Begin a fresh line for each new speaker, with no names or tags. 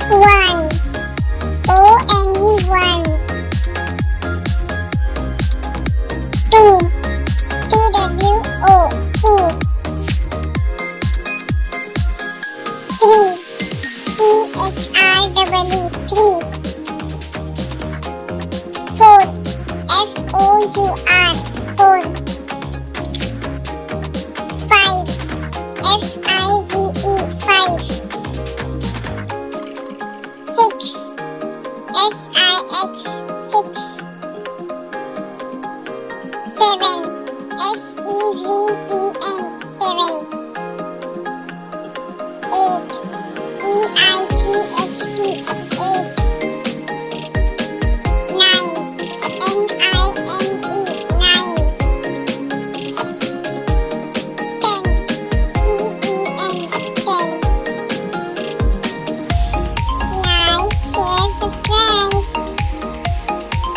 One. O-N-E, one. Two. T-W-O, two. Three. T-H-R-E-E, three. Four. F-O-U-R, four. Five. F-I-V-E, five. Six. S-I-X, six. Seven. S-E-V-E-N, seven. Eight. E-I-G-H-T, eight.